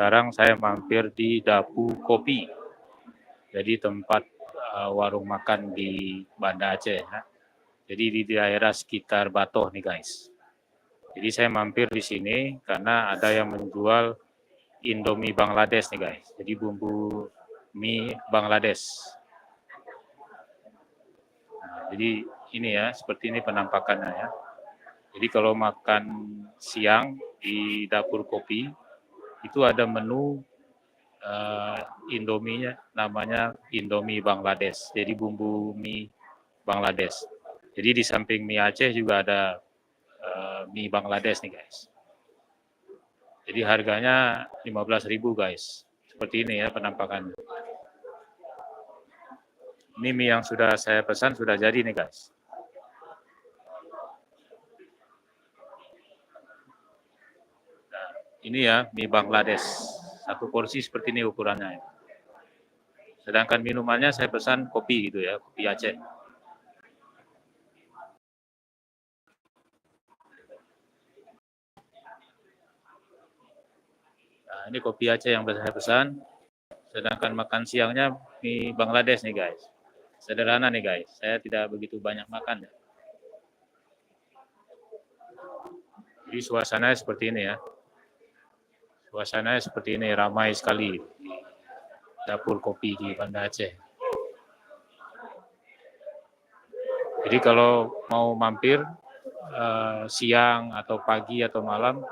sekarang saya mampir di Dapu Kopi. Jadi tempat warung makan di Banda Aceh. Ya. Jadi di daerah sekitar Batoh nih guys. Jadi saya mampir di sini karena ada yang menjual Indomie Bangladesh nih guys. Jadi bumbu mie Bangladesh. Nah, jadi ini ya, seperti ini penampakannya ya. Jadi kalau makan siang di Dapur Kopi, itu ada menu Indominya, namanya Indomie Bangladesh. Jadi bumbu mie Bangladesh. Jadi di samping mie Aceh juga ada mie Bangladesh nih guys. Jadi harganya 15.000 guys. Seperti ini ya penampakannya. Ini mie yang sudah saya pesan sudah jadi nih guys. Nah, ini ya mie Bangladesh. Satu porsi seperti ini ukurannya. Sedangkan minumannya saya pesan kopi gitu ya, kopi Aceh. Nah, ini kopi Aceh yang saya pesan. Sedangkan makan siangnya mie Bangladesh nih guys. Sederhana nih guys, saya tidak begitu banyak makan ya. Jadi suasananya seperti ini ya. Suasananya seperti ini, ramai sekali di Dapur Kopi di Banda Aceh. Jadi kalau mau mampir siang atau pagi atau malam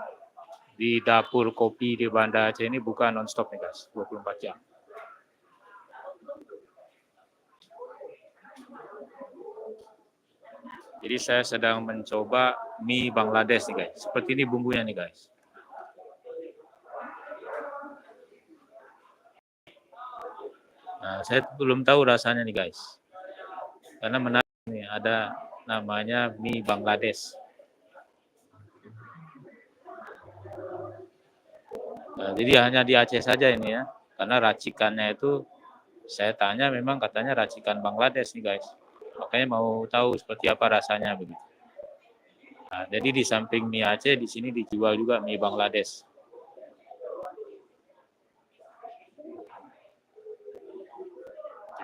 di Dapur Kopi di Banda Aceh ini buka non-stop nih guys, 24 jam. Jadi saya sedang mencoba mie Bangladesh nih guys. Seperti ini bumbunya nih guys. Nah, saya belum tahu rasanya nih guys. Karena menarik nih, ada namanya mie Bangladesh. Nah, jadi hanya di Aceh saja ini ya. Karena racikannya itu saya tanya memang katanya racikan Bangladesh nih guys. Makanya mau tahu seperti apa rasanya begitu. Nah, jadi di samping mie Aceh di sini dijual juga mie Bangladesh.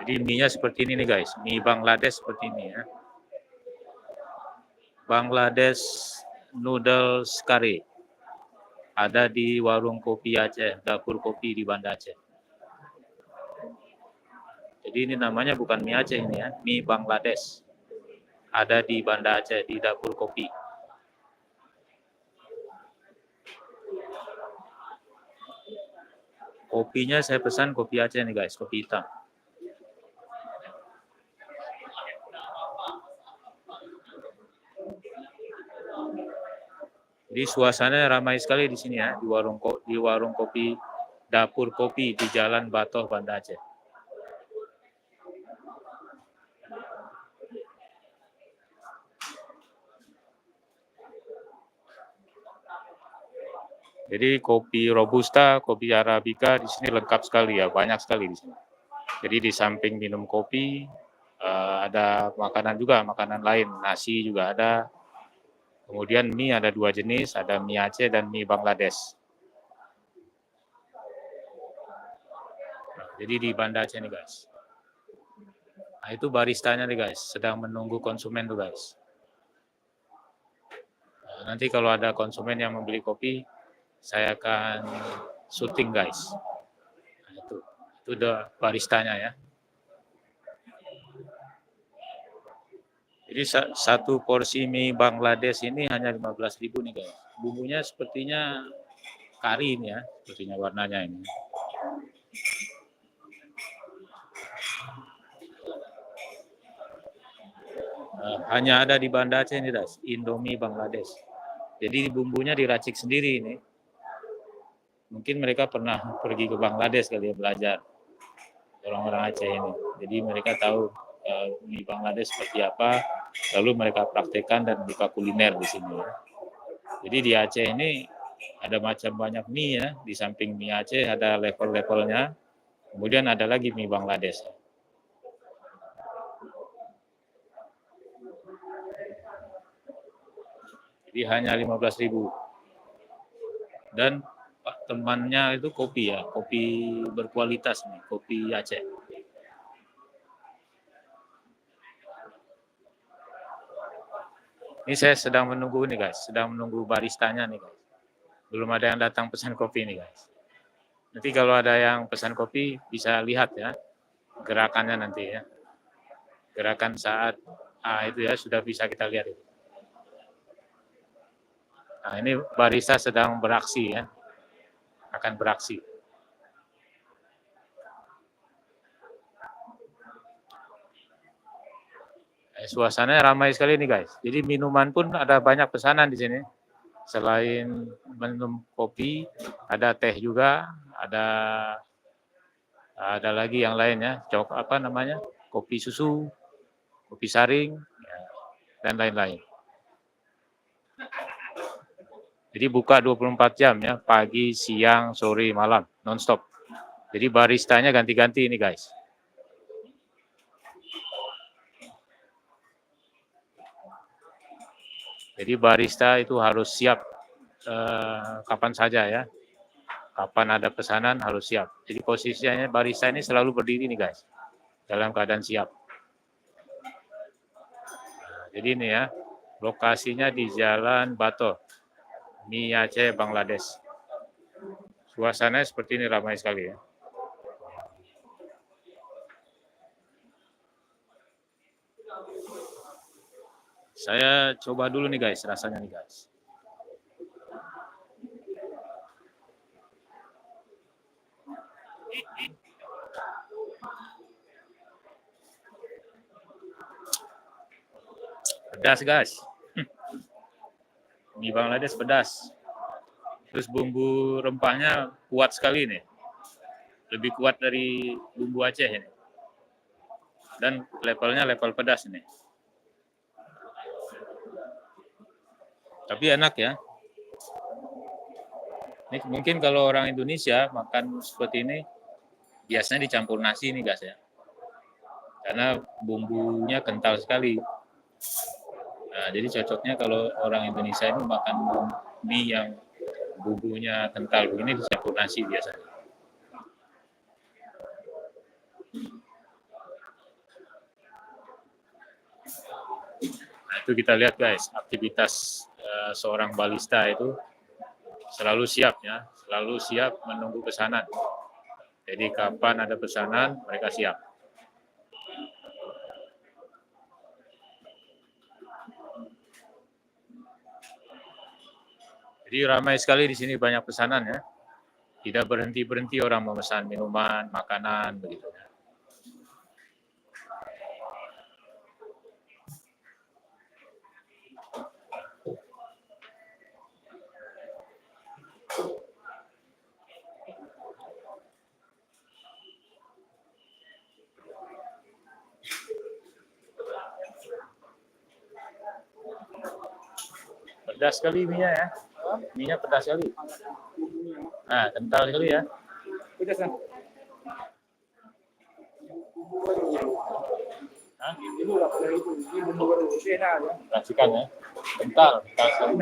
Jadi mie-nya seperti ini nih guys, mie Bangladesh seperti ini ya. Bangladesh noodles curry. Ada di warung kopi Aceh, Dapur Kopi di Banda Aceh. Jadi ini namanya bukan mie Aceh ini ya, mie Bangladesh. Ada di Banda Aceh, di Dapur Kopi. Kopinya saya pesan kopi Aceh nih guys, kopi hitam. Jadi suasananya ramai sekali di sini ya, di warung kopi Dapur Kopi di Jalan Batoh, Banda Aceh. Jadi kopi robusta, kopi arabica di sini lengkap sekali ya, banyak sekali di sini. Jadi di samping minum kopi, ada makanan juga, makanan lain, nasi juga ada. Kemudian mie ada 2 jenis, ada mie Aceh dan mie Bangladesh. Nah, jadi di Banda Aceh nih guys. Nah itu baristanya nih guys, sedang menunggu konsumen tuh guys. Nah, nanti kalau ada konsumen yang membeli kopi, saya akan syuting guys. Nah, itu udah baristanya ya. Jadi satu porsi mie Bangladesh ini hanya 15.000 nih guys. Bumbunya sepertinya kari ini ya, sepertinya warnanya ini. Hanya ada di Banda Aceh ini guys, Indomie Bangladesh. Jadi bumbunya diracik sendiri ini. Mungkin mereka pernah pergi ke Bangladesh kali ya belajar, orang-orang Aceh ini. Jadi mereka tahu mie Bangladesh seperti apa, lalu mereka praktekkan dan buka kuliner di sini. Jadi di Aceh ini ada macam banyak mie ya, di samping mie Aceh ada level-levelnya, kemudian ada lagi mie Bangladesh. Jadi hanya 15.000. Dan temannya itu kopi ya, kopi berkualitas nih, kopi Aceh. Ini saya sedang menunggu nih guys, sedang menunggu baristanya nih guys. Belum ada yang datang pesan kopi nih guys. Nanti kalau ada yang pesan kopi bisa lihat ya gerakannya nanti ya. Gerakan saat itu ya sudah bisa kita lihat itu. Nah ini barista sedang beraksi ya, akan beraksi. Suasananya ramai sekali nih guys. Jadi minuman pun ada banyak pesanan di sini. Selain minum kopi, ada teh juga, ada lagi yang lainnya, apa namanya, kopi susu, kopi saring, ya, dan lain-lain. Jadi buka 24 jam ya, pagi, siang, sore, malam, non-stop. Jadi baristanya ganti-ganti ini guys. Jadi barista itu harus siap kapan saja ya. Kapan ada pesanan harus siap. Jadi posisinya barista ini selalu berdiri nih guys, dalam keadaan siap. Nah, jadi ini ya, lokasinya di Jalan Bato, Mi Aceh, Bangladesh. Suasananya seperti ini, ramai sekali ya. Saya coba dulu nih guys, rasanya nih guys. Pedas guys. Mie Bangladesh pedas. Terus bumbu rempahnya kuat sekali nih. Lebih kuat dari bumbu Aceh ini. Dan levelnya level pedas ini. Tapi enak ya. Ini mungkin kalau orang Indonesia makan seperti ini biasanya dicampur nasi nih guys ya. Karena bumbunya kental sekali. Nah, jadi cocoknya kalau orang Indonesia ini makan mie yang bumbunya kental begini dicampur nasi biasanya. Nah, itu kita lihat guys, aktivitas seorang barista itu selalu siap ya, selalu siap menunggu pesanan. Jadi kapan ada pesanan, mereka siap. Jadi ramai sekali di sini, banyak pesanan ya. Tidak berhenti-berhenti orang memesan minuman, makanan, begitu. Pedas sekali minyak ya. Minyak pedas sekali. Nah, kental sekali ya. Pedas kan? Racikan ya. Kental sekali.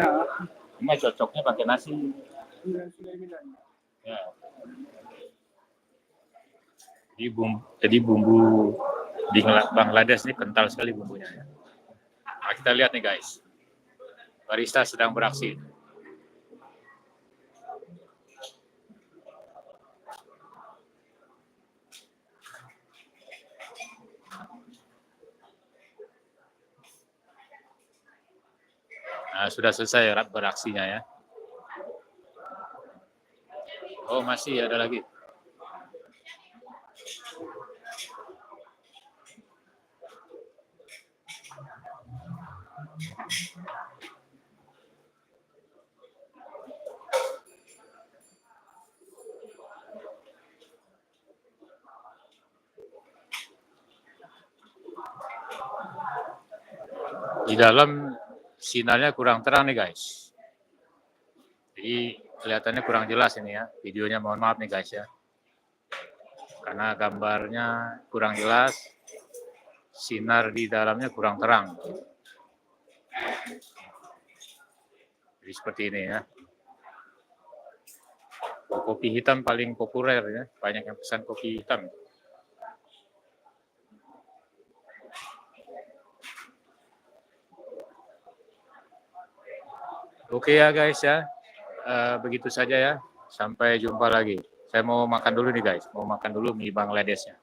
Ini cocoknya pakai nasi. Ya. Jadi bumbu di Bangladesh ini kental sekali bumbunya. Nah, kita lihat nih guys. Barista sedang beraksi. Nah, sudah selesai beraksinya ya. Oh, masih ada lagi. Di dalam sinarnya kurang terang nih guys. Jadi kelihatannya kurang jelas ini ya. Videonya mohon maaf nih guys ya. Karena gambarnya kurang jelas. Sinar di dalamnya kurang terang. Jadi seperti ini ya. Kopi hitam paling populer ya, banyak yang pesan kopi hitam. Oke ya guys ya, begitu saja ya. Sampai jumpa lagi. Saya mau makan dulu nih guys, mau makan dulu mie Bangladeshnya.